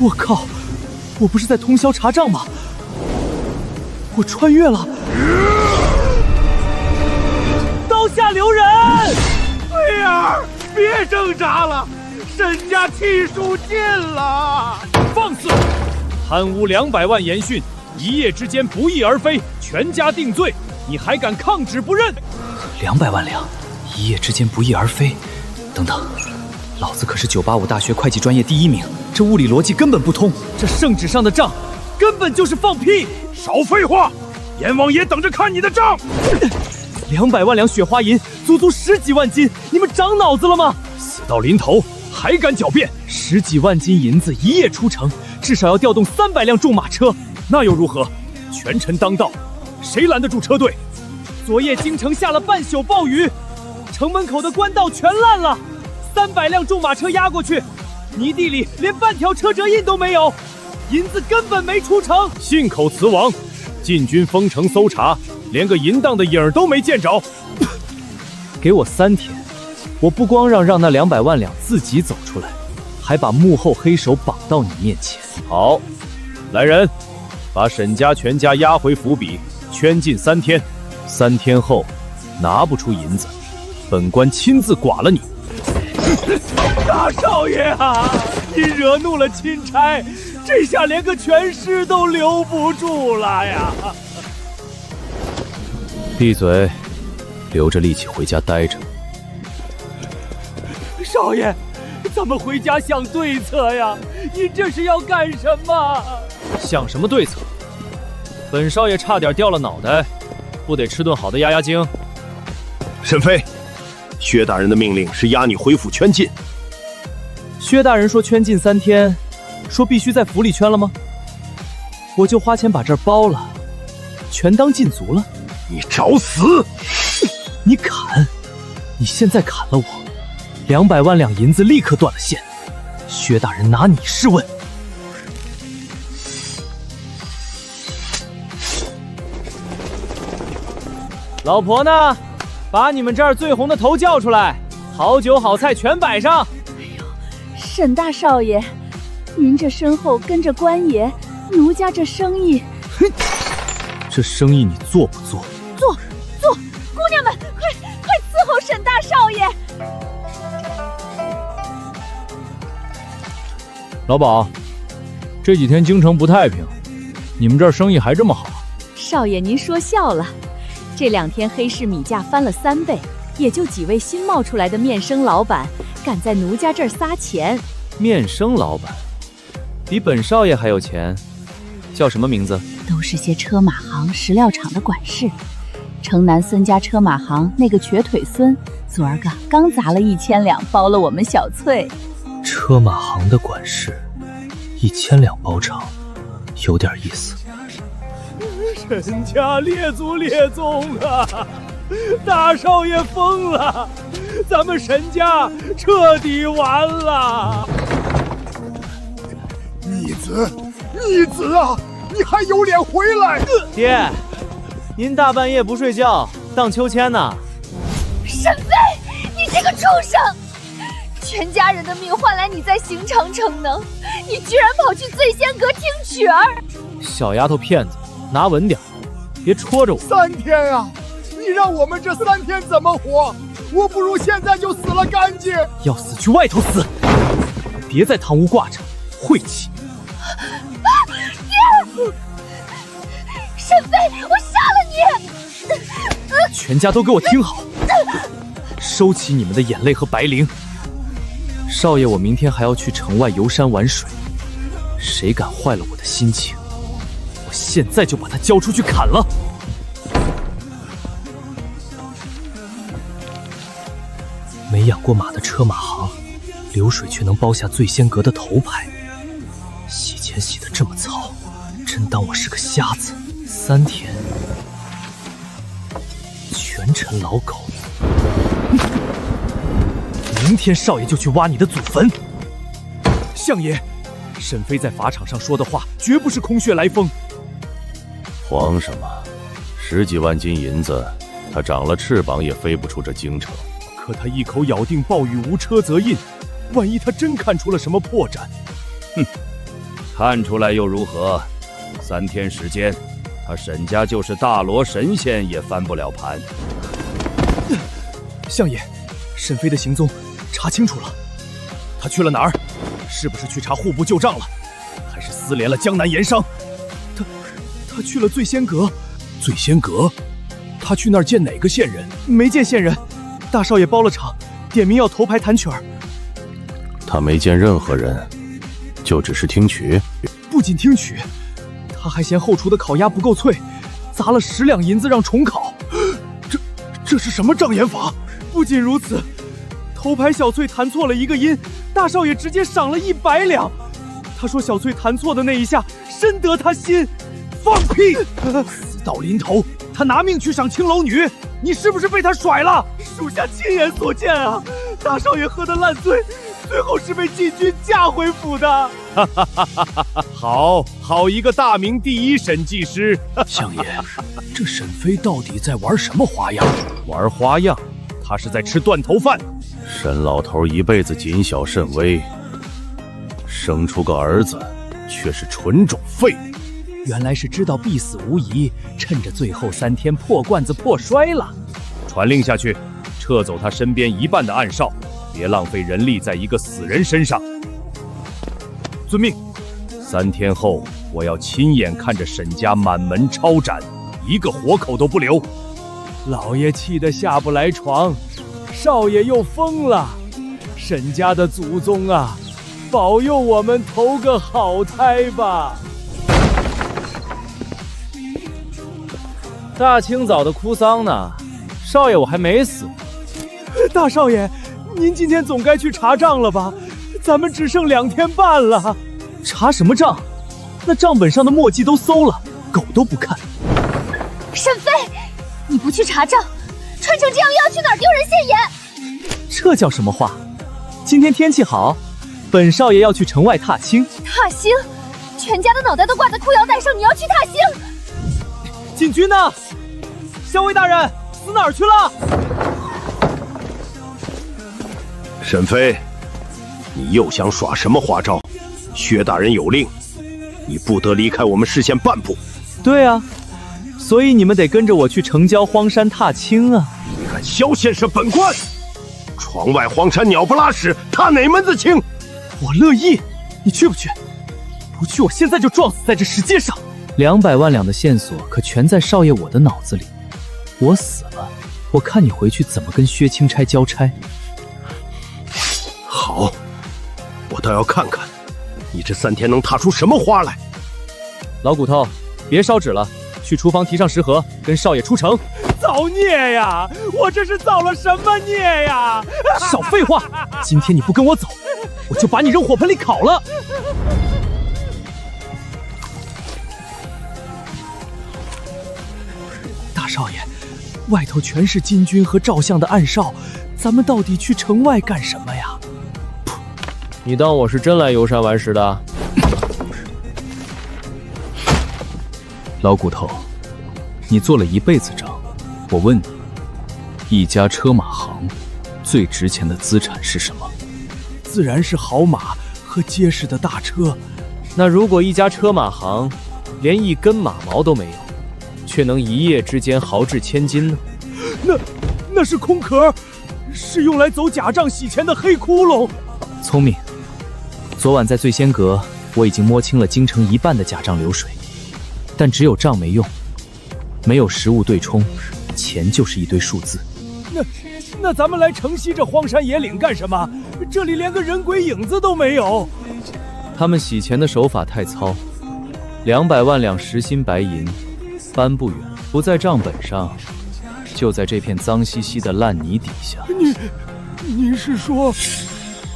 我靠！我不是在通宵查账吗？我穿越了！刀下留人！菲儿，别挣扎了，沈家气数尽了。放肆！贪污200万严讯，一夜之间不翼而飞，全家定罪，你还敢抗旨不认？200万两，一夜之间不翼而飞。等等，老子可是985大学会计专业第1名，这物理逻辑根本不通。这圣旨上的账，根本就是放屁！少废话，阎王爷等着看你的账。200万两雪花银，足足10几万斤，你们长脑子了吗？死到临头还敢狡辩？10几万斤银子一夜出城，至少要调动300辆重马车，那又如何？权臣当道，谁拦得住车队？昨夜京城下了半宿暴雨，城门口的官道全烂了，300辆重马车压过去，泥地里连半条车辙印都没有，银子根本没出城。信口雌王，禁军封城搜查，连个淫荡的影儿都没见着。给我3天，我不光让那200万两自己走出来，还把幕后黑手绑到你面前。好，来人，把沈家全家押回府邸，圈禁3天。3天后拿不出银子，本官亲自剐了你。大少爷啊，你惹怒了钦差，这下连个全尸都留不住了呀！闭嘴，留着力气回家待着。少爷，咱们回家想对策呀！您这是要干什么？想什么对策？本少爷差点掉了脑袋，不得吃顿好的压压惊？沈飞，薛大人的命令是押你回府圈禁。薛大人说圈禁3天，说必须在府里圈了吗？我就花钱把这儿包了，全当禁足了。你找死！你砍！你现在砍了我，200万两银子立刻断了线。薛大人拿你试问。老婆呢？把你们这儿最红的头叫出来，好酒好菜全摆上。沈大少爷，您这身后跟着官爷，奴家这生意，这生意你做不做？做，姑娘们，快伺候沈大少爷。老鸨，这几天京城不太平，你们这儿生意还这么好？少爷您说笑了，这2天黑市米价翻了3倍，也就几位新冒出来的面生老板敢在奴家这儿撒钱。面生老板比本少爷还有钱，叫什么名字？都是些车马行、石料厂的管事。城南孙家车马行那个瘸腿孙，昨儿个刚砸了1000两，包了我们小翠。车马行的管事，1000两包场，有点意思。沈家列祖列宗啊！大少爷疯了，咱们沈家彻底完了！逆子啊！你还有脸回来？爹，您大半夜不睡觉荡秋千呢？沈飞，你这个畜生！全家人的命换来你在刑场逞能，你居然跑去醉仙阁听曲儿！小丫头片子，拿稳点，别戳着我。3天啊！你让我们这3天怎么活？我不如现在就死了干净。要死去外头死，别在堂屋挂着，晦气！沈飞，我杀了你！全家都给我听好，收起你们的眼泪和白绫。少爷，我明天还要去城外游山玩水，谁敢坏了我的心情，我现在就把他交出去砍了。没养过马的车马行，流水却能包下醉仙阁的头牌，洗钱洗得这么糙，真当我是个瞎子？3天，全城老狗。明天少爷就去挖你的祖坟。相爷，沈飞在法场上说的话绝不是空穴来风。皇上嘛，10几万斤银子，他长了翅膀也飞不出这京城。可他一口咬定暴雨无车则印，万一他真看出了什么破绽，看出来又如何？3天时间，他沈家就是大罗神仙也翻不了盘。相爷，沈飞的行踪查清楚了，他去了哪儿？是不是去查户部旧账了？还是私联了江南盐商？他去了醉仙阁。醉仙阁？他去那儿见哪个线人？没见线人，大少爷包了场，点名要头牌弹曲儿。他没见任何人，就只是听曲。不仅听曲，他还嫌后厨的烤鸭不够脆，砸了10两银子让重烤。这是什么障眼法？不仅如此，头牌小翠弹错了一个音，大少爷直接赏了100两。他说小翠弹错的那一下深得他心。放屁！死到临头，他拿命去赏青楼女，你是不是被他甩了？属下亲眼所见啊！大少爷喝得烂醉，最后是被禁军架回府的。好一个大名第一审计师！相爷，这沈飞到底在玩什么花样？玩花样？他是在吃断头饭。沈老头一辈子谨小慎微，生出个儿子却是纯种废物。原来是知道必死无疑，趁着最后3天破罐子破摔了。传令下去，撤走他身边1半的暗哨，别浪费人力在一个死人身上。遵命。3天后，我要亲眼看着沈家满门抄斩，一个活口都不留。老爷气得下不来床，少爷又疯了。沈家的祖宗啊，保佑我们投个好胎吧。大清早的哭丧呢，少爷我还没死。大少爷，您今天总该去查账了吧？咱们只剩2天半了。查什么账？那账本上的墨迹都搜了，狗都不看。沈飞，你不去查账，穿成这样又要去哪儿丢人现眼？这叫什么话？今天天气好，本少爷要去城外踏青。踏青？全家的脑袋都挂在裤腰带上，你要去踏青？禁军呢？校尉大人死哪儿去了？沈飞，你又想耍什么花招？薛大人有令，你不得离开我们视线半步。对啊，所以你们得跟着我去城郊荒山踏青啊！你敢萧先生本官？窗外荒山鸟不拉屎，踏哪门子青？我乐意，你去不去？不去，我现在就撞死在这石阶上。200万两的线索可全在少爷我的脑子里。我死了，我看你回去怎么跟薛钦差交差。好，我倒要看看你这3天能踏出什么花来。老骨头，别烧纸了，去厨房提上食盒，跟少爷出城。造孽呀！我这是造了什么孽呀？少废话！今天你不跟我走，我就把你扔火盆里烤了。大少爷，外头全是金军和赵相的暗哨，咱们到底去城外干什么呀？你当我是真来游山玩石的？老骨头，你做了一辈子账，我问你，一家车马行最值钱的资产是什么？自然是好马和结实的大车。那如果一家车马行连1根马毛都没有，却能一夜之间豪掷千金呢？那是空壳，是用来走假账洗钱的黑窟窿。聪明。昨晚在醉仙阁，我已经摸清了京城1半的假账流水，但只有账没用，没有实物对冲，钱就是一堆数字。那咱们来城西这荒山野岭干什么？这里连个人鬼影子都没有。他们洗钱的手法太糙，200万两实心白银搬不远，不在账本上，就在这片脏兮兮的烂泥底下。你是说？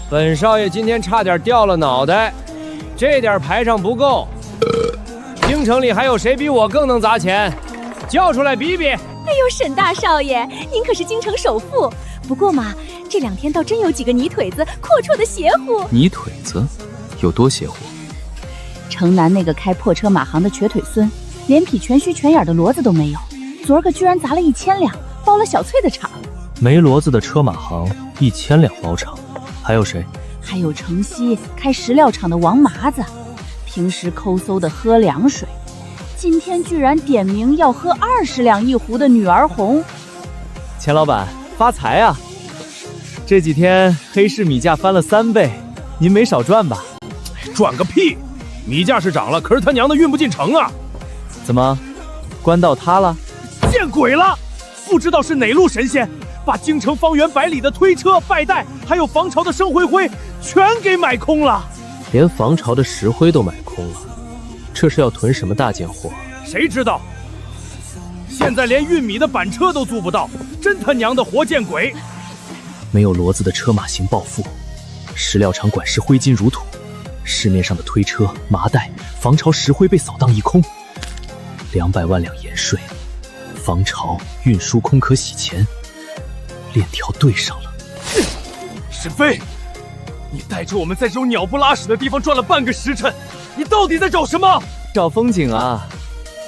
本少爷今天差点掉了脑袋，这点排场不够。京城里还有谁比我更能砸钱？叫出来比比！哎呦，沈大少爷，您可是京城首富。不过嘛，这2天倒真有几个泥腿子阔绰的邪乎。泥腿子有多邪乎？城南那个开破车马行的瘸腿孙，连匹全须全眼的骡子都没有，昨儿个居然砸了1000两，包了小翠的场。没骡子的车马行1000两包场，还有谁？还有城西开石料厂的王麻子，平时抠搜的喝凉水，今天居然点名要喝20两一壶的女儿红。钱老板发财啊！这几天黑市米价翻了3倍，您没少赚吧？赚个屁！米价是涨了，可是他娘的运不进城啊！怎么，官道塌了？见鬼了！不知道是哪路神仙，把京城方圆百里的推车、拜带，还有防潮的生灰灰，全给买空了。连防潮的石灰都买空了，这是要囤什么大件货？谁知道？现在连运米的板车都租不到，真他娘的活见鬼！没有骡子的车马行暴富，石料场管事挥金如土，市面上的推车、麻袋、防潮石灰被扫荡一空，200万两盐税，防潮运输空壳洗钱，链条对上了。沈飞，你带着我们在这种鸟不拉屎的地方转了半个时辰，你到底在找什么？找风景啊！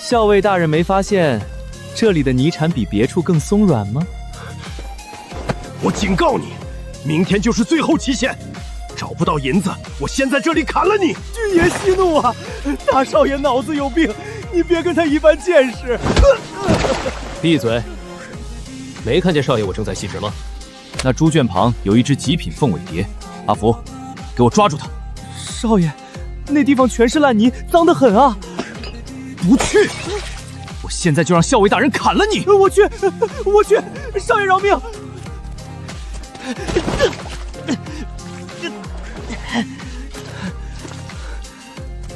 校尉大人没发现这里的泥产比别处更松软吗？我警告你，明天就是最后期限，找不到银子，我先在这里砍了你！军爷息怒啊！大少爷脑子有病，你别跟他一般见识。闭嘴！没看见少爷我正在细致吗？那猪圈旁有一只极品凤尾蝶，阿福，给我抓住它！少爷，那地方全是烂泥，脏得很啊！不去！我现在就让校尉大人砍了你！我去，少爷饶命！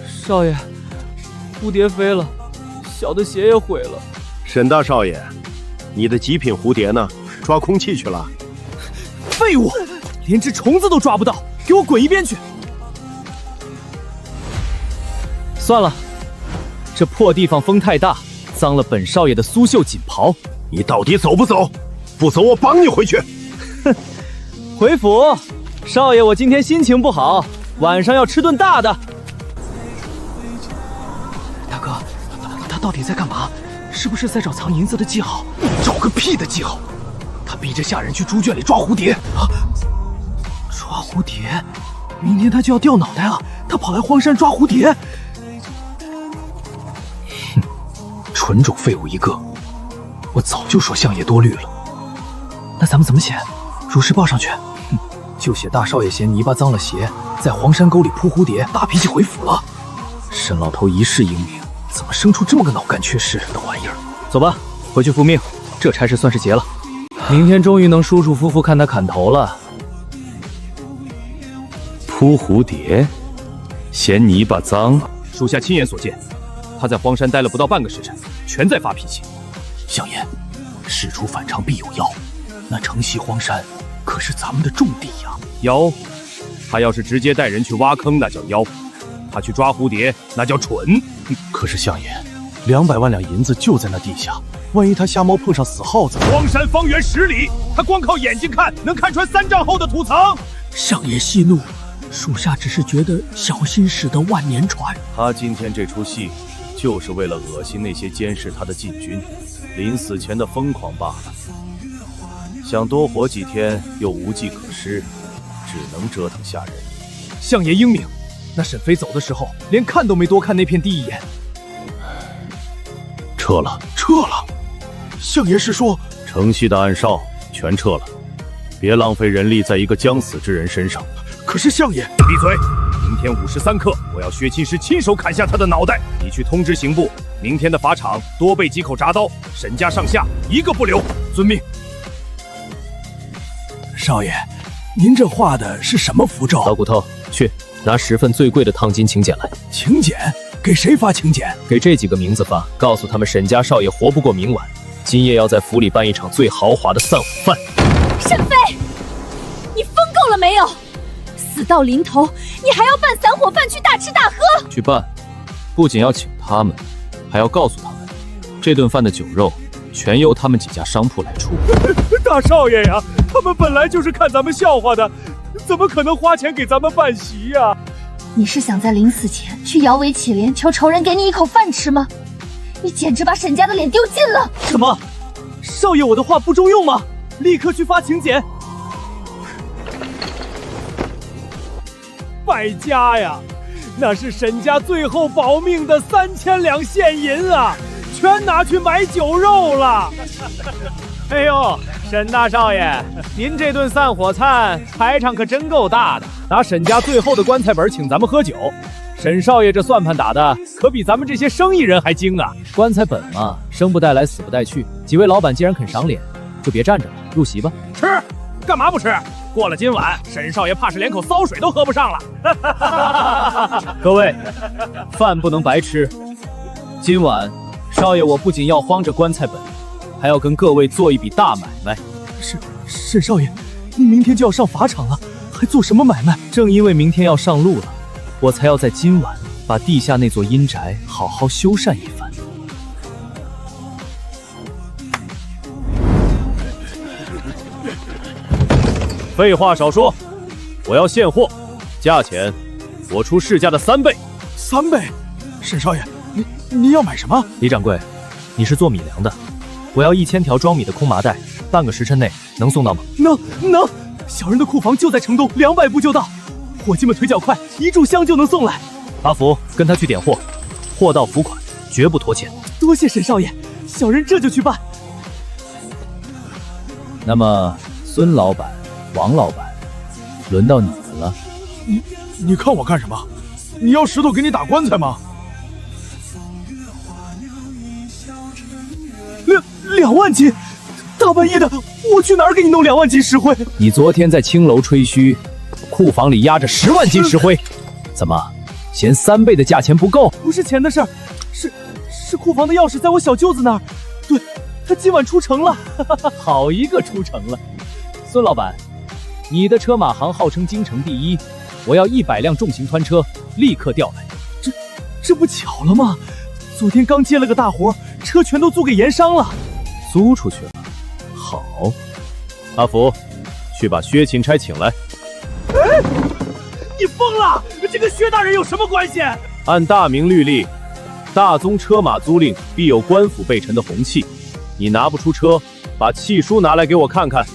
少爷，蝴蝶飞了，小的鞋也毁了。沈大少爷，你的极品蝴蝶呢？抓空气去了？废物，连只虫子都抓不到，给我滚一边去！算了，这破地方风太大，脏了本少爷的苏绣锦袍。你到底走不走？不走，我绑你回去！哼，回府，少爷，我今天心情不好，晚上要吃顿大的。大哥，他到底在干嘛？是不是在找藏银子的记号？找个屁的记号！他逼着下人去猪圈里抓蝴蝶啊！抓蝴蝶？明天他就要掉脑袋了，他跑来荒山抓蝴蝶？哼，纯种废物一个！我早就说相爷多虑了。那咱们怎么写？如实报上去。就写大少爷嫌泥巴脏了鞋，在黄山沟里扑蝴蝶，大脾气回府了。沈老头一世英名，怎么生出这么个脑干缺失的玩意儿？走吧，回去复命，这差事算是结了。明天终于能舒舒服服看他砍头了。扑蝴蝶，嫌泥巴脏，属下亲眼所见，他在荒山待了不到半个时辰，全在发脾气。相爷，事出反常必有妖，那城西荒山可是咱们的重地呀。妖？他要是直接带人去挖坑，那叫妖；他去抓蝴蝶，那叫蠢。可是相爷，200万两银子就在那地下，万一他瞎猫碰上死耗子？荒山方圆10里，他光靠眼睛看，能看穿3丈厚的土层。相爷息怒，属下只是觉得小心驶得万年船。他今天这出戏，就是为了恶心那些监视他的禁军，临死前的疯狂罢了。想多活几天，又无计可施，只能折腾下人。相爷英明，那沈飞走的时候，连看都没多看那片地一眼。撤了。相爷是说，城西的暗哨全撤了，别浪费人力在一个将死之人身上。可是相爷，闭嘴！明天5时3刻，我要薛亲师亲手砍下他的脑袋。你去通知刑部，明天的法场多备几口铡刀，沈家上下一个不留。遵命。少爷，您这画的是什么符咒？老骨头，去拿10份最贵的烫金请柬来。请柬？给谁发请柬？给这几个名字发，告诉他们沈家少爷活不过明晚，今夜要在府里办一场最豪华的散伙饭。沈飞，你疯够了没有？死到临头，你还要办散伙饭去大吃大喝？去办，不仅要请他们，还要告诉他们，这顿饭的酒肉全由他们几家商铺来出。大少爷呀，他们本来就是看咱们笑话的，怎么可能花钱给咱们办席呀？你是想在临死前去摇尾乞怜，求仇人给你一口饭吃吗？你简直把沈家的脸丢尽了！什么？少爷，我的话不中用吗？立刻去发请柬！败家呀！那是沈家最后保命的3000两现银啊，全拿去买酒肉了。哎呦，沈大少爷，您这顿散伙餐排场可真够大的，拿沈家最后的棺材本请咱们喝酒。沈少爷这算盘打的可比咱们这些生意人还精啊！棺材本嘛，生不带来，死不带去。几位老板既然肯赏脸，就别站着了，入席吧。吃，干嘛不吃？过了今晚，沈少爷怕是连口骚水都喝不上了。各位，饭不能白吃。今晚，少爷我不仅要慌着棺材本，还要跟各位做一笔大买卖。沈少爷，你明天就要上法场了，还做什么买卖？正因为明天要上路了，我才要在今晚把地下那座阴宅好好修缮一番。废话少说，我要现货，价钱我出市价的3倍。3倍？沈少爷，你要买什么？李掌柜，你是做米粮的，我要1000条装米的空麻袋，半个时辰内能送到吗？能。小人的库房就在城东，200步就到。伙计们腿脚快，1炷香就能送来。阿福，跟他去点货，货到付款，绝不拖欠。多谢沈少爷，小人这就去办。那么，孙老板、王老板，轮到你们了。你看我干什么？你要石头给你打棺材吗？2万斤，大半夜的，我去哪儿给你弄2万斤石灰？你昨天在青楼吹嘘，库房里压着10万斤石灰，怎么嫌3倍的价钱不够？不是钱的事儿，是库房的钥匙在我小舅子那儿。对，他今晚出城了。好一个出城了！孙老板，你的车马行号称京城第一，我要100辆重型团车，立刻调来。这不巧了吗？昨天刚接了个大活，车全都租给盐商了。租出去了？好，阿福，去把薛钦差请来。你疯了！这跟薛大人有什么关系？按大明律例，大宗车马租赁必有官府备陈的红契，你拿不出车，把契书拿来给我看看。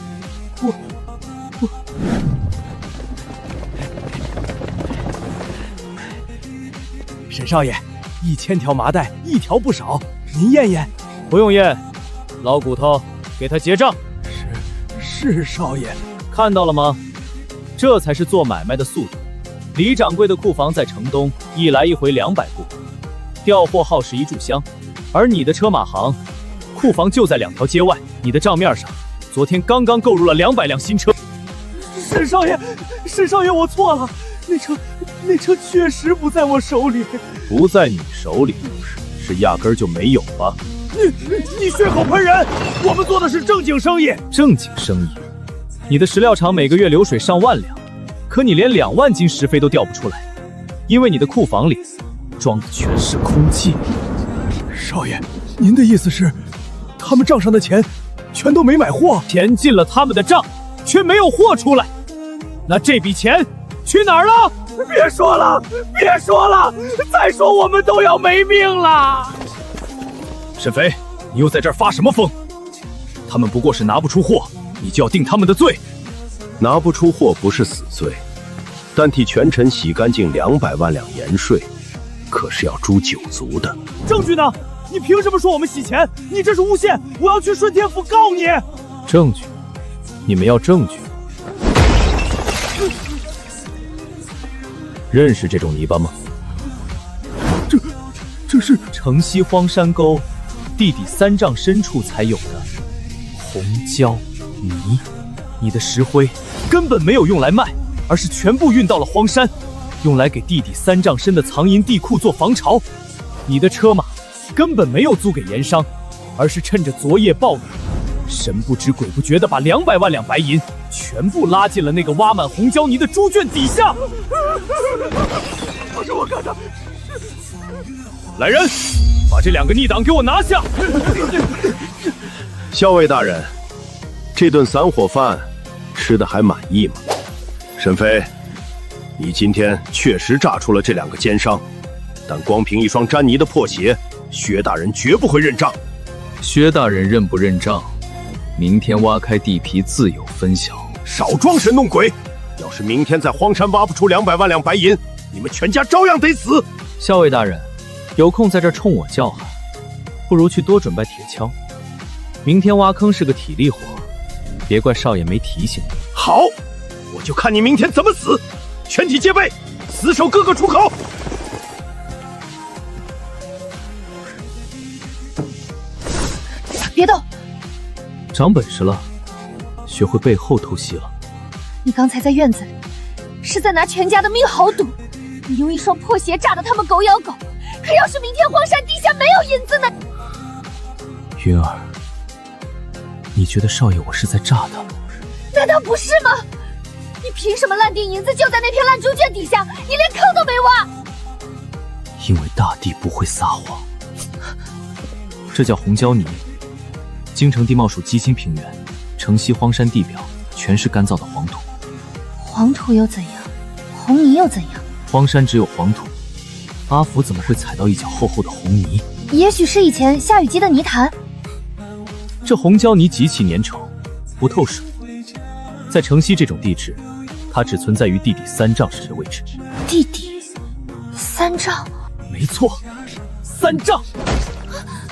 沈少爷，1000条麻袋，1条不少，您验验。不用验，老骨头，给他结账。是少爷。看到了吗？这才是做买卖的速度。李掌柜的库房在城东，一来一回200步，调货耗时1炷香，而你的车马行库房就在2条街外，你的账面上昨天刚刚购入了200辆新车。沈少爷，我错了，那车确实不在我手里。不在你手里，是压根儿就没有吧？你血口喷人！我们做的是正经生意。正经生意？你的石料厂每个月流水上万两，可你连2万斤石灰都调不出来，因为你的库房里装的全是空气。少爷，您的意思是，他们账上的钱全都没买货？钱进了他们的账，却没有货出来，那这笔钱去哪儿了？别说了，再说我们都要没命了。沈飞，你又在这儿发什么疯？他们不过是拿不出货，你就要定他们的罪？拿不出货不是死罪，但替权臣洗干净200万两盐税，可是要诛9族的。证据呢？你凭什么说我们洗钱？你这是诬陷！我要去顺天府告你。证据？你们要证据？认识这种泥巴吗？这是城西荒山沟地底3丈深处才有的红胶泥。你的石灰根本没有用来卖，而是全部运到了荒山，用来给地底3丈深的藏银地库做防潮。你的车马根本没有租给盐商，而是趁着昨夜暴雨，神不知鬼不觉地把200万两白银全部拉进了那个挖满红胶泥的猪圈底下。不是我干的。来人，把这2个逆党给我拿下！校尉大人，这顿散伙饭吃得还满意吗？沈飞，你今天确实炸出了这2个奸商，但光凭一双沾泥的破鞋，薛大人绝不会认账。薛大人认不认账，明天挖开地皮自有分晓。少装神弄鬼！要是明天在荒山挖不出200万两白银，你们全家照样得死。校尉大人，有空在这冲我叫喊，不如去多准备铁锹。明天挖坑是个体力活，别怪少爷没提醒你。好，我就看你明天怎么死！全体戒备，死守各个出口。别动！长本事了，学会背后偷袭了。你刚才在院子里，是在拿全家的命豪赌。你用一双破鞋炸得他们狗咬狗，可要是明天荒山地下没有银子呢？云儿，你觉得少爷我是在炸他？难道不是吗？你凭什么烂锭银子就在那片烂猪圈底下？你连坑都没挖！因为大地不会撒谎。这叫红胶泥。京城地貌属鸡心平原，城西荒山地表全是干燥的黄土。黄土又怎样？红泥又怎样？荒山只有黄土，阿福怎么会踩到一脚厚厚的红泥？也许是以前下雨积的泥潭。这红胶泥极其粘稠，不透水。在城西这种地质，它只存在于地底3丈时的位置。地底3丈？没错，3丈。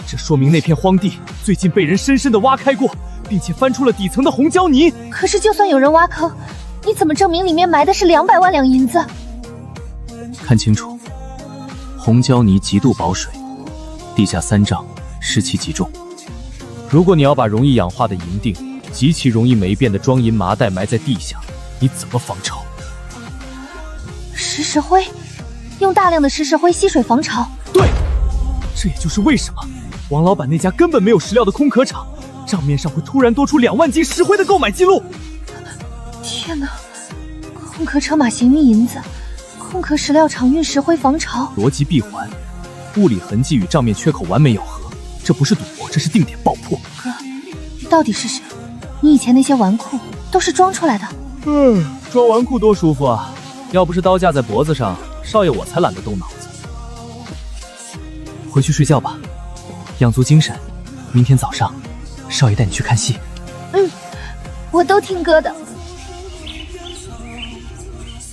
这说明那片荒地最近被人深深地挖开过，并且翻出了底层的红胶泥。可是就算有人挖坑，你怎么证明里面埋的是200万两银子？看清楚，红胶泥极度保水，地下3丈，湿气极重。如果你要把容易氧化的银锭、极其容易霉变的装银麻袋埋在地下，你怎么防潮？石石灰，用大量的石石灰吸水防潮。对，这也就是为什么王老板那家根本没有石料的空壳厂，账面上会突然多出2万斤石灰的购买记录。天哪！空壳车马行运银子，空壳石料厂运石灰防潮，逻辑闭环，物理痕迹与账面缺口完美咬合，这不是赌博，这是定点爆破。哥，你到底是谁？你以前那些纨绔都是装出来的。装纨绔多舒服啊！要不是刀架在脖子上，少爷我才懒得动脑子。回去睡觉吧，养足精神。明天早上，少爷带你去看戏。我都听哥的。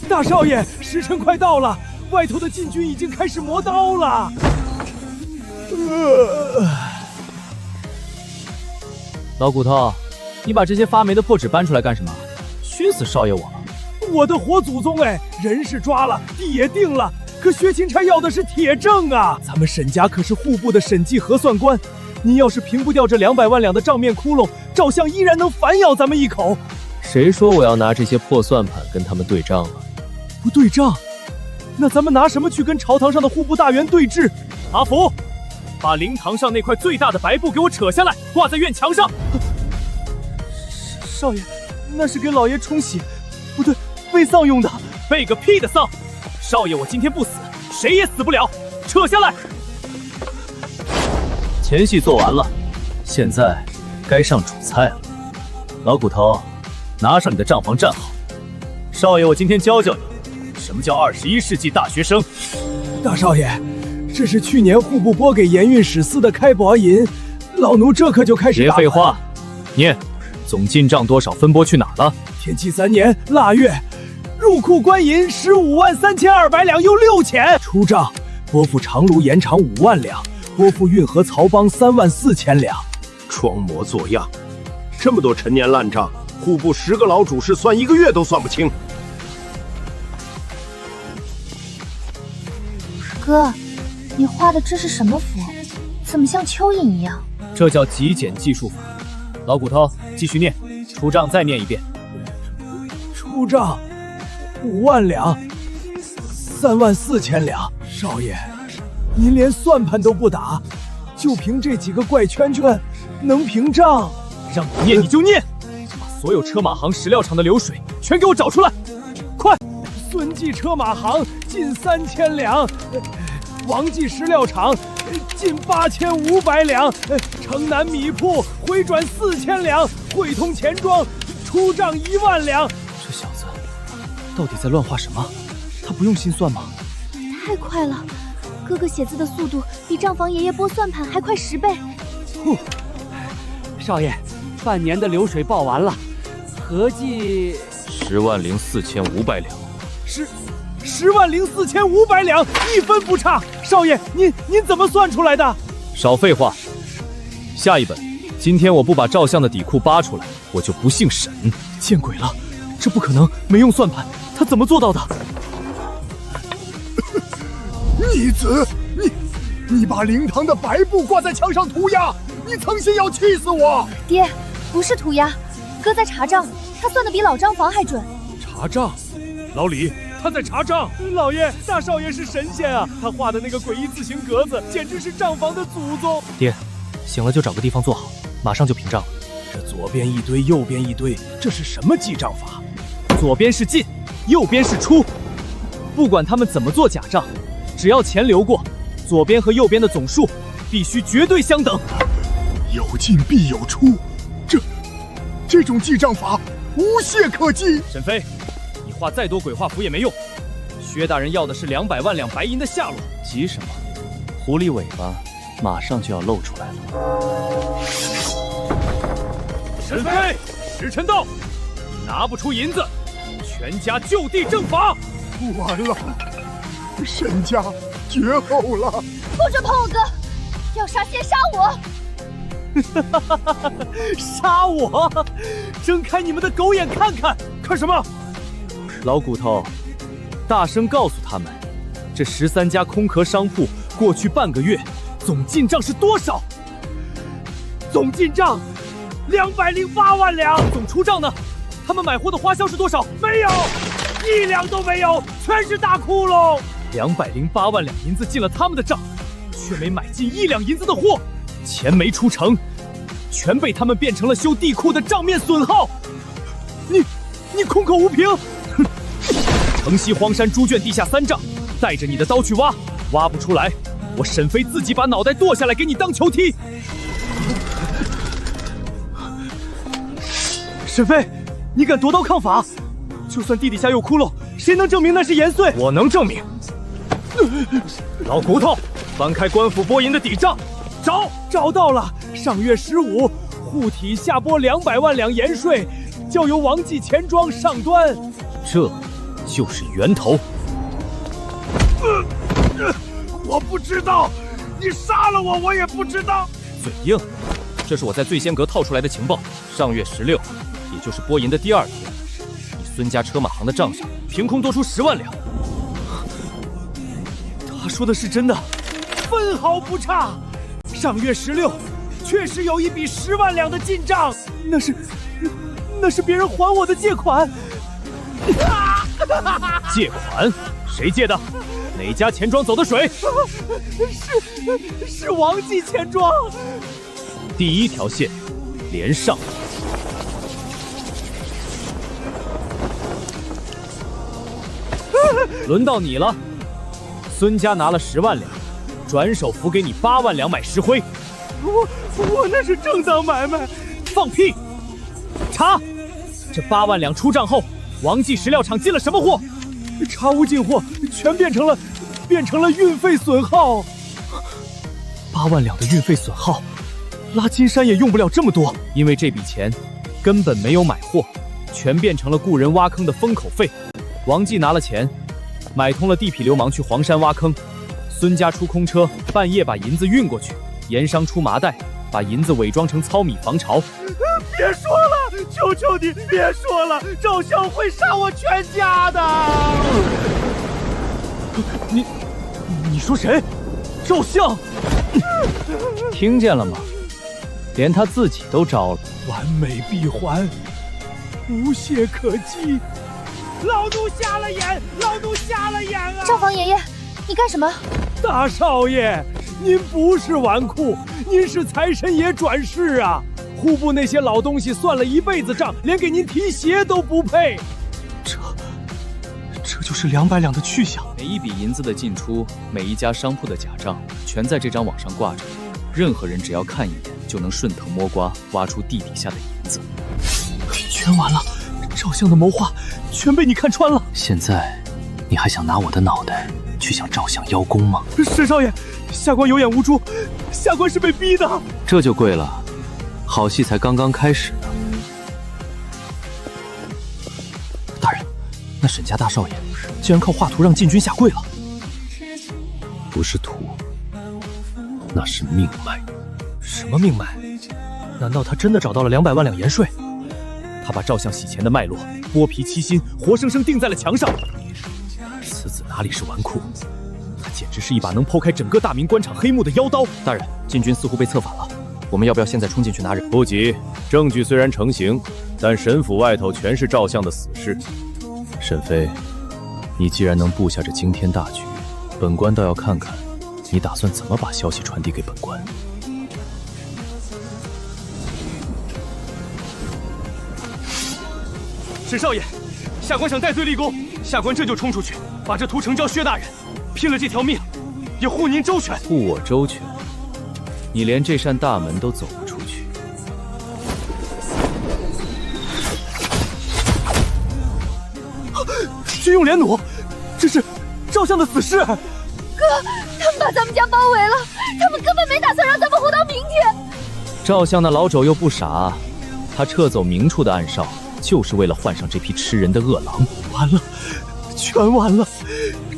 大少爷，时辰快到了，外头的禁军已经开始磨刀了。老骨头，你把这些发霉的破纸搬出来干什么？熏死少爷我了！我的活祖宗哎，人是抓了，地也定了，可薛钦差要的是铁证啊！咱们沈家可是户部的审计核算官，您要是平不掉这200万两的账面窟窿，赵相依然能反咬咱们一口。谁说我要拿这些破算盘跟他们对账了？不对账，那咱们拿什么去跟朝堂上的户部大员对峙？阿福，把灵堂上那块最大的白布给我扯下来，挂在院墙上。少爷，那是给老爷冲洗，不对，备丧用的。备个屁的丧！少爷我今天不死，谁也死不了。扯下来。前戏做完了，现在该上主菜了。老骨头，拿上你的账房站好。少爷我今天教教你，什么叫21世纪大学生。大少爷，这是去年户部拨给盐运使司的开薄银，老奴这可就开始。别废话，念。总进账多少，分拨去哪了？天启3年腊月，入库官银153200两又6钱。出账拨付长芦盐厂5万两，拨付运河曹帮34000两。装模作样，这么多陈年烂账，户部10个老主事算1个月都算不清。哥，你画的这是什么符？怎么像蚯蚓一样？这叫极简技术法。老骨头，继续念，出账再念一遍。出账5万两，34000两。少爷，您连算盘都不打，就凭这几个怪圈圈，能平账？让你念你就念，把所有车马行、石料厂的流水全给我找出来，快！孙记车马行近3000两，王记石料厂近8500两，城南米铺回转4000两，汇通钱庄出账1万两。这小子到底在乱画什么？他不用心算吗？太快了，哥哥写字的速度比账房爷爷拨算盘还快10倍。少爷，半年的流水报完了，合计10万04500两。10.4500两，1分不差。少爷，您怎么算出来的？少废话，下一本。今天我不把赵相的底裤扒出来，我就不姓沈。见鬼了，这不可能！没用算盘，他怎么做到的？逆子，你把灵堂的白布挂在墙上涂鸦，你曾心要气死我！爹，不是涂鸦，哥在查账，他算的比老账房还准。查账？老李，他在查账。老爷，大少爷是神仙啊！他画的那个诡异字形格子，简直是账房的祖宗。爹，醒了就找个地方坐好，马上就平账了。这左边一堆，右边一堆，这是什么记账法？左边是进，右边是出。不管他们怎么做假账，只要钱流过，左边和右边的总数必须绝对相等。有进必有出，这种记账法无懈可击。沈飞，你画再多鬼画符也没用。薛大人要的是200万两白银的下落。急什么？狐狸尾巴马上就要露出来了。沈飞，时辰到，你拿不出银子，全家就地正法。完了，沈家绝后了！不准碰我哥，要杀先杀我！杀我！睁开你们的狗眼看看！看什么？老骨头，大声告诉他们，这13家空壳商铺过去半个月总进账是多少？总进账208万两。总出账呢？他们买货的花销是多少？没有，1两都没有，全是大窟窿。208万两银子进了他们的账，却没买进1两银子的货，钱没出成，全被他们变成了修地库的账面损耗。你空口无凭！哼！城西荒山猪圈地下3丈，带着你的刀去挖，挖不出来，我沈飞自己把脑袋剁下来给你当球踢。沈飞，你敢夺刀抗法？就算地底下有窟窿，谁能证明那是盐碎？我能证明。老骨头，翻开官府拨银的底账，找到了。上月15，户体下拨200万两盐税，交由王记钱庄上端。这就是源头。我不知道，你杀了我，我也不知道。嘴硬，这是我在醉仙阁套出来的情报。上月16，也就是拨银的第2天，你孙家车马行的账上凭空多出10万两。他说的是真的，分毫不差。上月16，确实有一笔10万两的进账，那是别人还我的借款。借款？谁借的？哪家钱庄走的水？是王记钱庄。第1条线连上。轮到你了，孙家拿了10万两，转手付给你8万两买石灰。我那是正当买卖。放屁！查，这8万两出账后，王记石料厂进了什么货？查无进货，全变成了运费损耗。8万两的运费损耗，拉金山也用不了这么多。因为这笔钱根本没有买货，全变成了雇人挖坑的封口费。王记拿了钱，买通了地痞流氓去黄山挖坑，孙家出空车，半夜把银子运过去，盐商出麻袋，把银子伪装成糙米防潮。别说了，求求你别说了，赵相会杀我全家的。你说谁？赵相？听见了吗？连他自己都招了。完美闭环，无懈可击。老奴瞎了眼，老奴瞎了眼啊！账房爷爷，你干什么？大少爷，您不是纨绔，您是财神爷转世啊！户部那些老东西算了一辈子账，连给您提鞋都不配。这就是200两的去向。每一笔银子的进出，每一家商铺的假账，全在这张网上挂着。任何人只要看一眼，就能顺藤摸瓜挖出地底下的银子。全完了，赵相的谋划全被你看穿了。现在，你还想拿我的脑袋去向赵相邀功吗？沈少爷，下官有眼无珠，下官是被逼的。这就贵了，好戏才刚刚开始呢。那沈家大少爷竟然靠画图让禁军下跪了。不是图，那是命脉。什么命脉？难道他真的找到了200万两盐税？他把赵相洗钱的脉络剥皮七心，活生生钉在了墙上。此子哪里是纨绔，他简直是一把能剖开整个大明官场黑幕的妖刀。大人，禁军似乎被策反了，我们要不要现在冲进去拿人？不急，证据虽然成型，但沈府外头全是赵相的死士。沈妃，你既然能布下这惊天大局，本官倒要看看你打算怎么把消息传递给本官。沈少爷，下官想戴罪立功，下官这就冲出去，把这图呈交薛大人，拼了这条命，也护您周全。护我周全？你连这扇大门都走不出去。军用连弩，这是赵相的死士。哥，他们把咱们家包围了，他们根本没打算让咱们活到明天。赵相那老肘又不傻，他撤走明处的暗哨，就是为了换上这批吃人的恶狼。完了，全完了，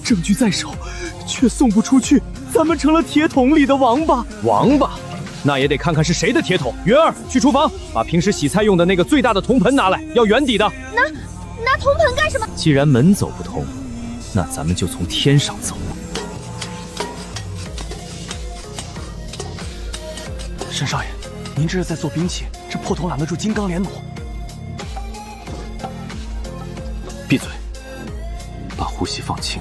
证据在手，却送不出去，咱们成了铁桶里的王八。王八，那也得看看是谁的铁桶。云儿，去厨房把平时洗菜用的那个最大的铜盆拿来，要圆底的。拿铜盆干什么？既然门走不通，那咱们就从天上走。沈少爷，您这是在做兵器，这破桶揽得住金刚连弩？闭嘴，把呼吸放轻。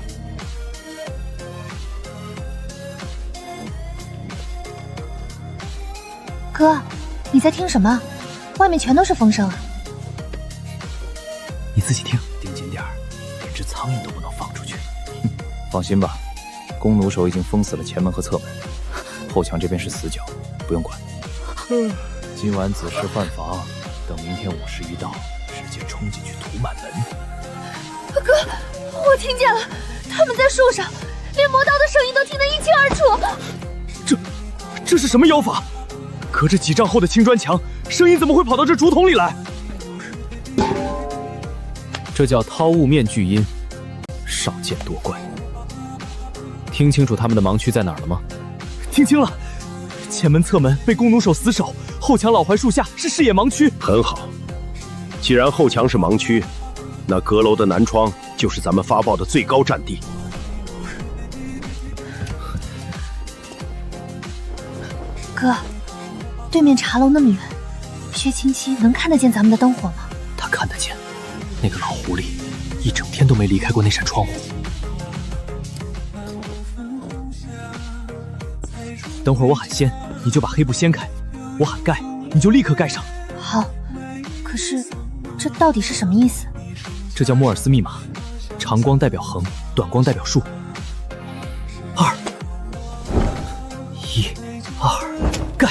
哥，你在听什么？外面全都是风声啊！你自己听，盯紧点儿，连只苍蝇都不能放出去。放心吧，弓弩手已经封死了前门和侧门，后墙这边是死角，不用管。今晚子时换防，等明天午时一到，直接冲进去屠满门。哥，我听见了，他们在树上，连磨刀的声音都听得一清二楚。这是什么妖法？隔着几丈厚的青砖墙，声音怎么会跑到这竹筒里来？这叫掏物面具音，少见多怪。听清楚他们的盲区在哪儿了吗？听清了，前门侧门被弓弩手死守，后墙老槐树下是视野盲区。很好，既然后墙是盲区，那阁楼的南窗就是咱们发报的最高战地。哥，对面茶楼那么远，薛清溪能看得见咱们的灯火吗？他看得见，那个老狐狸一整天都没离开过那扇窗户。等会儿我喊掀，你就把黑布掀开；我喊盖，你就立刻盖上。好，可是这到底是什么意思？这叫莫尔斯密码，长光代表横，短光代表竖。2、1、2，盖，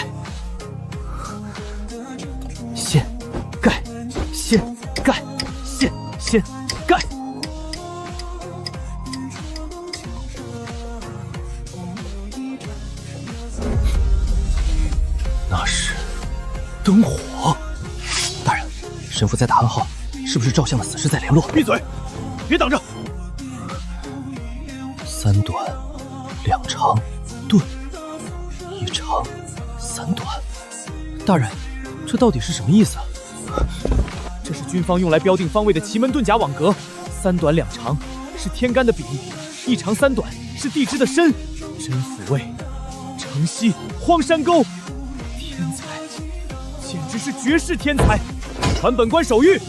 掀，盖，掀，盖，掀，掀，盖。那是灯火。大人，神父在打暗号，是不是赵相的死士在联络？闭嘴，别挡着。3短2长，盾1长3短。大人，这到底是什么意思？这是军方用来标定方位的奇门遁甲网格，3短2长是天干的比，1长3短是地支的申，真府位，城西荒山沟。天才，简直是绝世天才！传本官手谕，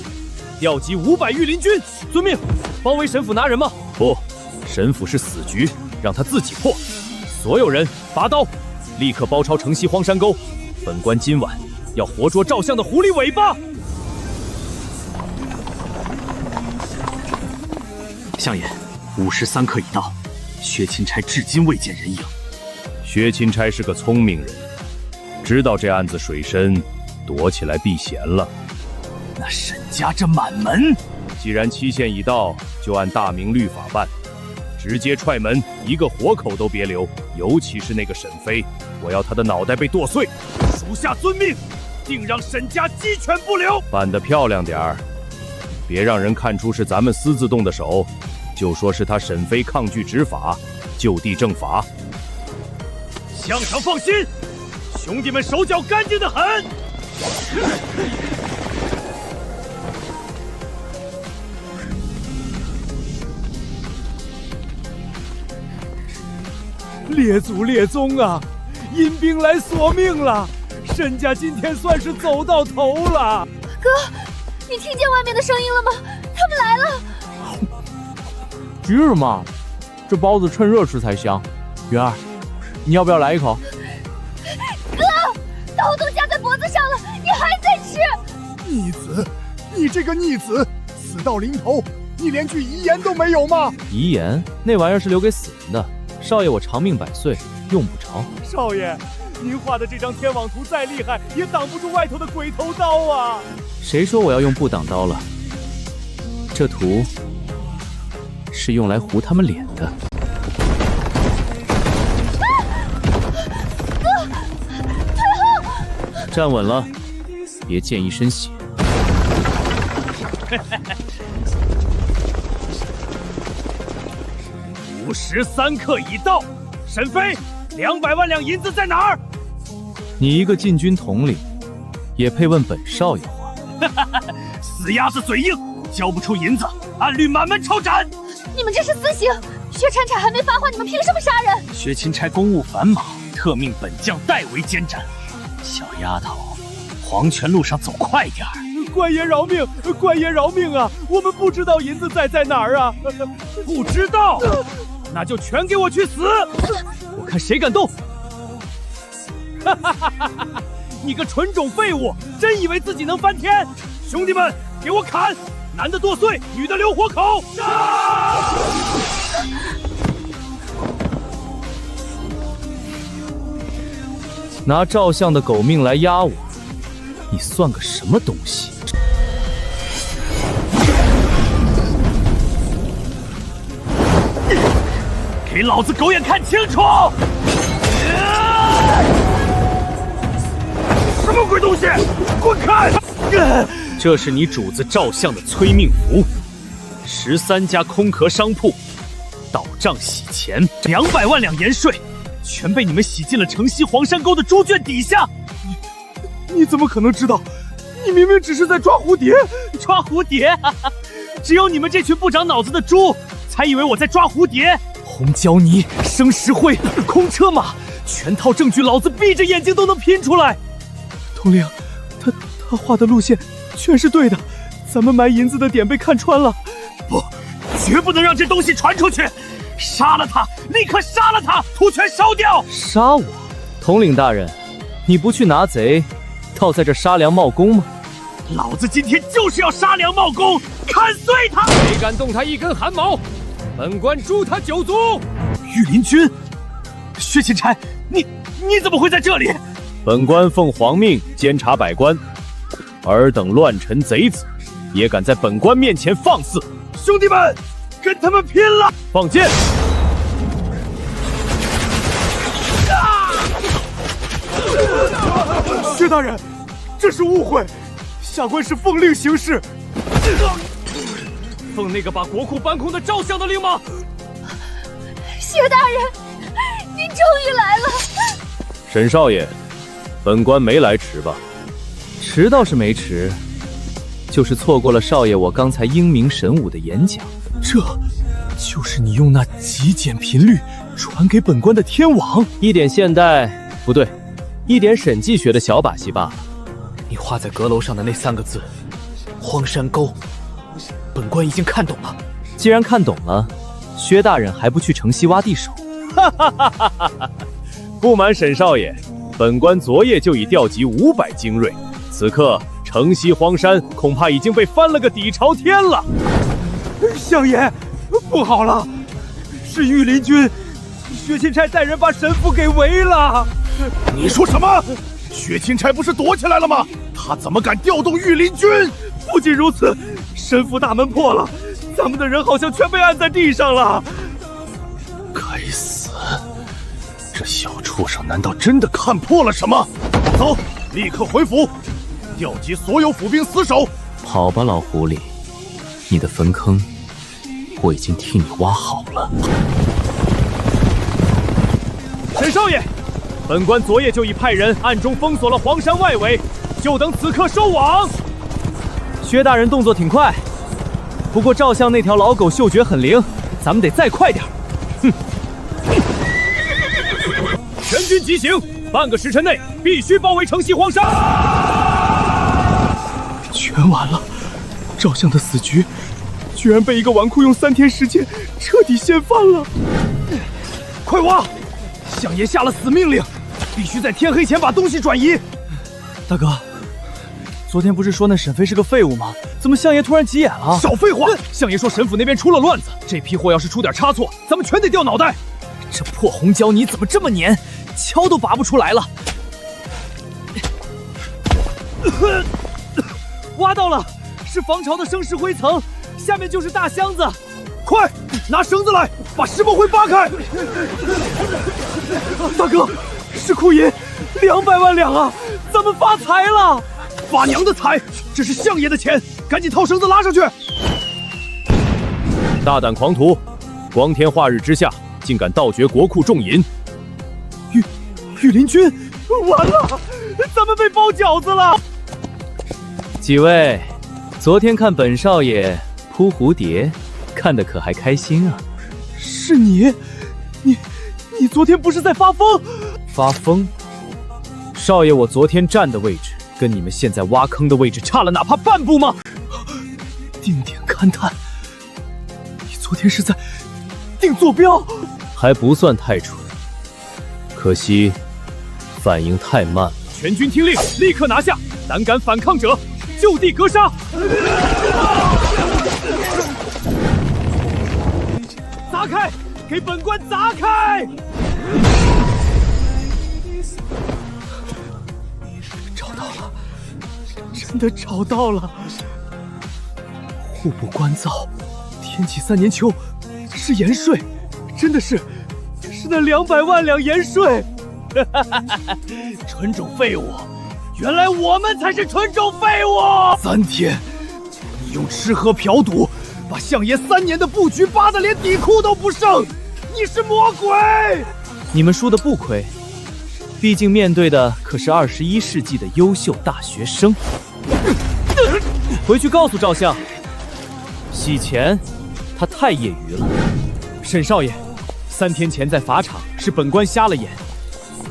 调集500御林军。遵命，包围神府拿人吗？不，神府是死局，让他自己破。所有人拔刀，立刻包抄城西荒山沟。本官今晚要活捉赵相的狐狸尾巴。相爷，5时3刻已到，薛钦差至今未见人影。薛钦差是个聪明人，知道这案子水深，躲起来避嫌了。那沈家这满门，既然期限已到，就按大明律法办，直接踹门，一个活口都别留。尤其是那个沈妃，我要她的脑袋被剁碎。属下遵命，定让沈家鸡犬不留。办得漂亮点儿，别别让人看出是咱们私自动的手，就说是他沈飞抗拒执法，就地正法。项上放心，兄弟们手脚干净得很。列祖列宗啊，阴兵来索命了，沈家今天算是走到头了。哥，你听见外面的声音了吗？他们来了。是吗？这包子趁热吃才香。云儿，你要不要来一口？哥，刀都架在脖子上了，你还在吃？逆子，你这个逆子，死到临头，你连句遗言都没有吗？遗言那玩意儿是留给死人的。少爷，我长命百岁，用不着。少爷，您画的这张天网图再厉害，也挡不住外头的鬼头刀啊！谁说我要用不挡刀了？这图是用来糊他们脸的。哥，退后！站稳了，别溅一身血。53刻已到，沈飞，200万两银子在哪儿？你一个禁军统领，也配问本少爷话？死鸭子嘴硬，交不出银子，按律满门抄斩。你们这是私刑，薛铲铲还没发话，你们凭什么杀人？薛钦差公务繁忙，特命本将代为监斩。小丫头，黄泉路上走快点儿。官爷饶命！官爷饶命啊！我们不知道银子在哪儿啊！不知道，那就全给我去死！我看谁敢动！哈哈哈哈哈！你个纯种废物，真以为自己能翻天？兄弟们，给我砍！男的剁碎，女的留活口！拿照相的狗命来压我，你算个什么东西？给老子狗眼看清楚！什么鬼东西？滚开！这是你主子照相的催命符，13家空壳商铺倒账洗钱，200万两盐税，全被你们洗进了城西黄山沟的猪圈底下。你怎么可能知道？你明明只是在抓蝴蝶！抓蝴蝶？只有你们这群不长脑子的猪，才以为我在抓蝴蝶。红胶泥、生石灰、空车马，全套证据，老子闭着眼睛都能拼出来。统领，他画的路线全是对的，咱们埋银子的点被看穿了。不，绝不能让这东西传出去！杀了他，立刻杀了他，图全烧掉！杀我？统领大人，你不去拿贼，倒在这杀良冒功吗？老子今天就是要杀良冒功，砍碎他！谁敢动他一根汗毛，本官诛他9族！御林军，薛钦差，你怎么会在这里？本官奉皇命监察百官，尔等乱臣贼子，也敢在本官面前放肆！兄弟们，跟他们拼了！放箭！薛大人，这是误会，下官是奉令行事。奉那个把国库搬空的照相的令吗？薛大人，您终于来了。沈少爷，本官没来迟吧？迟倒是没迟，就是错过了少爷我刚才英明神武的演讲。这就是你用那极简频率传给本官的天网？一点现代不对，一点审计学的小把戏罢了。你画在阁楼上的那3个字“荒山沟”，本官已经看懂了。既然看懂了，薛大人还不去城西挖地手？哈哈哈哈哈哈！不瞒沈少爷，本官昨夜就已调集500精锐，此刻城西荒山恐怕已经被翻了个底朝天了。相爷，不好了，是御林军，薛钦差带人把神府给围了。你说什么？薛钦差不是躲起来了吗？他怎么敢调动御林军？不仅如此，神府大门破了，咱们的人好像全被按在地上了。该死！这小畜生难道真的看破了什么？走，立刻回府，调集所有府兵死守。好吧，老狐狸，你的坟坑我已经替你挖好了。沈少爷，本官昨夜就已派人暗中封锁了黄山外围，就等此刻收网。薛大人动作挺快，不过赵相那条老狗嗅觉很灵，咱们得再快点。哼！全军急行，半个时辰内必须包围城西黄山。全完了，赵相的死局居然被一个纨绔用3天时间彻底掀翻了。快挖！相爷下了死命令，必须在天黑前把东西转移。大哥，昨天不是说那沈飞是个废物吗？怎么相爷突然急眼了？少废话！相爷说沈府那边出了乱子，这批货要是出点差错，咱们全得掉脑袋。这破红胶泥怎么这么黏，敲都拔不出来了。挖到了，是防潮的生石灰层，下面就是大箱子。快，拿绳子来，把石墨灰扒开。大哥，石库银200万两啊，咱们发财了！发娘的财，这是相爷的钱，赶紧套绳子拉上去。大胆狂徒，光天化日之下，竟敢盗掘国库重银！御林军，完了，咱们被包饺子了！几位，昨天看本少爷扑蝴蝶，看得可还开心啊？是你昨天不是在发疯？发疯？少爷，我昨天站的位置跟你们现在挖坑的位置差了哪怕半步吗？定点勘探，你昨天是在定坐标？还不算太蠢，可惜反应太慢了。全军听令，立刻拿下！胆敢反抗者，就地格杀！砸开！给本官砸开！找到了，真的找到了！户部官造，天启3年秋，是盐税，真的是那200万两盐税！纯种废物，原来我们才是纯种废物！3天，你用吃喝嫖赌把相爷3年的布局扒得连底裤都不剩，你是魔鬼！你们输的不亏，毕竟面对的可是21世纪的优秀大学生。回去告诉赵相，洗钱他太业余了。沈少爷，3天前在法场是本官瞎了眼，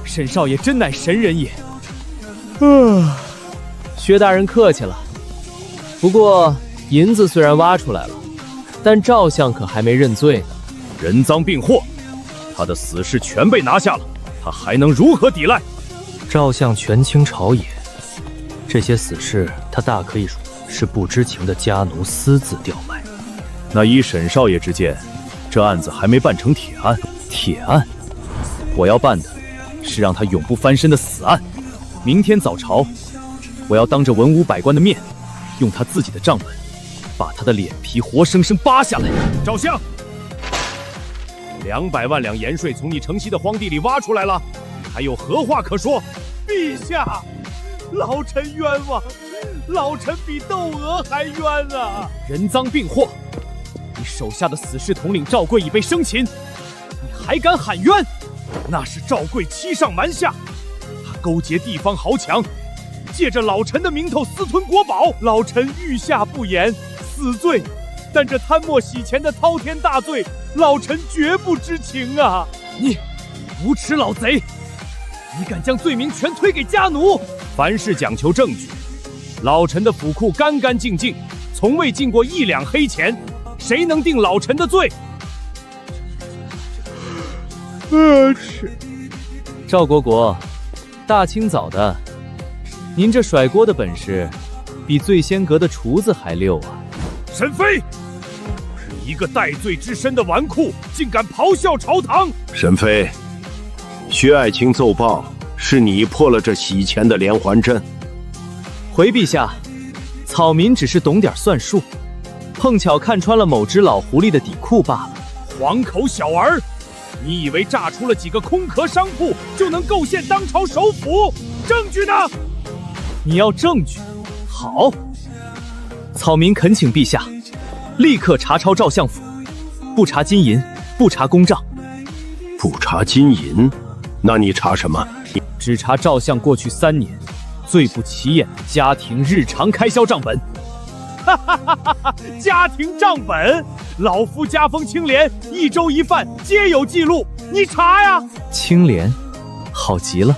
沈少爷真乃神人也。薛大人客气了。不过银子虽然挖出来了，但赵相可还没认罪呢。人赃并获，他的死士全被拿下了，他还能如何抵赖？赵相权倾朝野，这些死士他大可以说是不知情的家奴私自调卖。那依沈少爷之见，这案子还没办成铁案。铁案，我要办的是让他永不翻身的死案。明天早朝，我要当着文武百官的面，用他自己的账本，把他的脸皮活生生扒下来。赵相，200万两盐税从你城西的荒地里挖出来了，还有何话可说？陛下，老臣冤枉，老臣比窦娥还冤啊！人赃并获，你手下的死士统领赵贵已被生擒，你还敢喊冤？那是赵贵欺上瞒下，他勾结地方豪强，借着老臣的名头私吞国宝。老臣御下不言，死罪，但这贪墨洗钱的滔天大罪，老臣绝不知情啊！你无耻老贼，你敢将罪名全推给家奴？凡事讲求证据，老臣的府库干干净净，从未进过1两黑钱，谁能定老臣的罪？赵国国，大清早的，您这甩锅的本事，比醉仙阁的厨子还溜啊！沈飞，你一个戴罪之身的纨绔，竟敢咆哮朝堂！沈飞，薛爱卿奏报，是你破了这洗钱的连环阵。回陛下，草民只是懂点算术，碰巧看穿了某只老狐狸的底裤罢了。黄口小儿，你以为炸出了几个空壳商铺就能构陷当朝首辅？证据呢？你要证据？好，草民恳请陛下立刻查抄照相府，不查金银，不查公账。不查金银，那你查什么？只查照相过去3年最不起眼的家庭日常开销账本。哈哈哈哈哈！家庭账本，老夫家风清廉，1周1饭皆有记录，你查呀！清廉，好极了，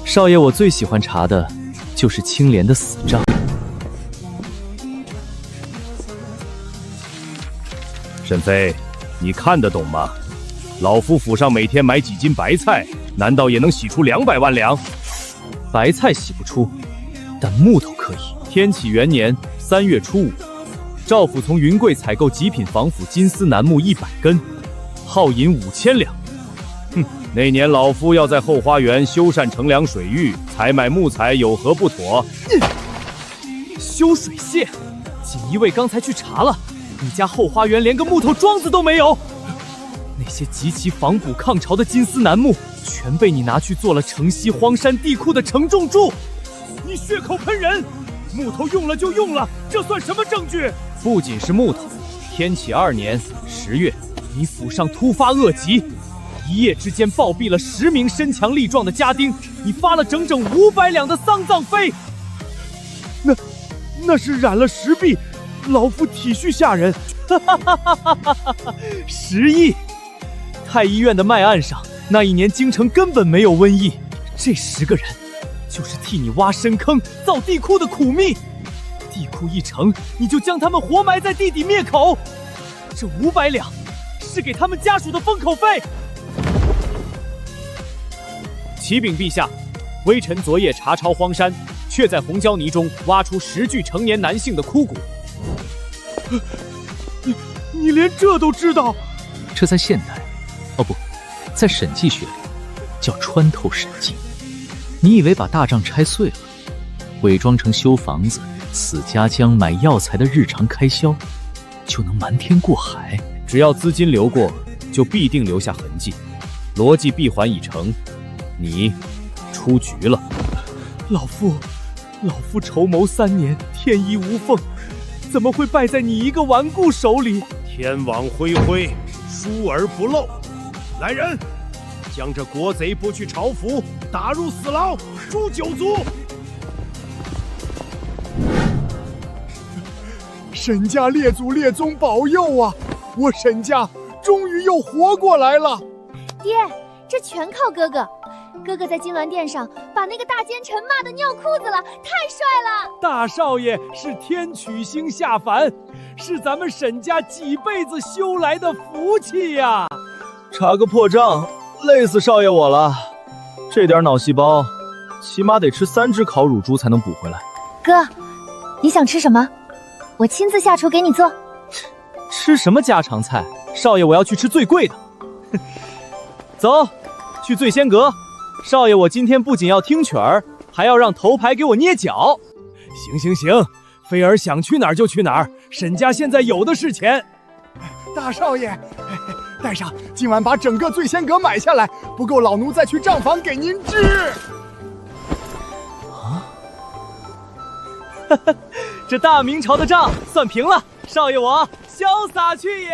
少爷，我最喜欢查的就是清廉的死账。沈飞，你看得懂吗？老夫府上每天买几斤白菜，难道也能洗出200万两？白菜洗不出，但木头可以。天启元年3月初5，赵府从云贵采购极品防腐金丝楠木100根，耗银5000两。那年老夫要在后花园修缮乘凉水域，采买木材有何不妥？修水榭，锦衣卫刚才去查了，你家后花园连个木头桩子都没有。那些极其防捕抗潮的金丝楠木，全被你拿去做了城西荒山地库的承重柱。你血口喷人！木头用了就用了，这算什么证据？不仅是木头，天启2年10月，你府上突发恶疾，一夜之间暴毙了10名身强力壮的家丁，你发了整整500两的丧葬费。那是染了10币，老夫体恤下人。10亿！太医院的脉案上，那一年京城根本没有瘟疫，这10个人就是替你挖深坑、造地库的苦命。地库一成，你就将他们活埋在地底灭口。这500两是给他们家属的封口费。启禀陛下，微臣昨夜查抄荒山，却在红胶泥中挖出10具成年男性的枯骨。你连这都知道？这在现代，哦不，在审计学里叫穿透审计。你以为把大帐拆碎了，伪装成修房子、死家姜、买药材的日常开销，就能瞒天过海？只要资金流过，就必定留下痕迹。逻辑闭环已成，你出局了。老夫筹谋3年，天衣无缝，怎么会败在你一个顽固手里？天网恢恢，疏而不漏。来人，将这国贼拨去朝府，打入死牢，诛9族。沈家列祖列宗保佑啊！我沈家终于又活过来了。爹，这全靠哥哥。哥哥在金銮殿上把那个大奸臣骂得尿裤子了，太帅了！大少爷是天曲星下凡，是咱们沈家几辈子修来的福气呀！查个破账，累死少爷我了。这点脑细胞，起码得吃3只烤乳猪才能补回来。哥，你想吃什么？我亲自下厨给你做。吃什么家常菜？少爷，我要去吃最贵的。走，去醉仙阁。少爷，我今天不仅要听曲儿，还要让头牌给我捏脚。行，菲儿想去哪儿就去哪儿，沈家现在有的是钱。大少爷，带上，今晚把整个醉仙阁买下来，不够老奴再去账房给您治。这大明朝的账算平了，少爷我潇洒去也。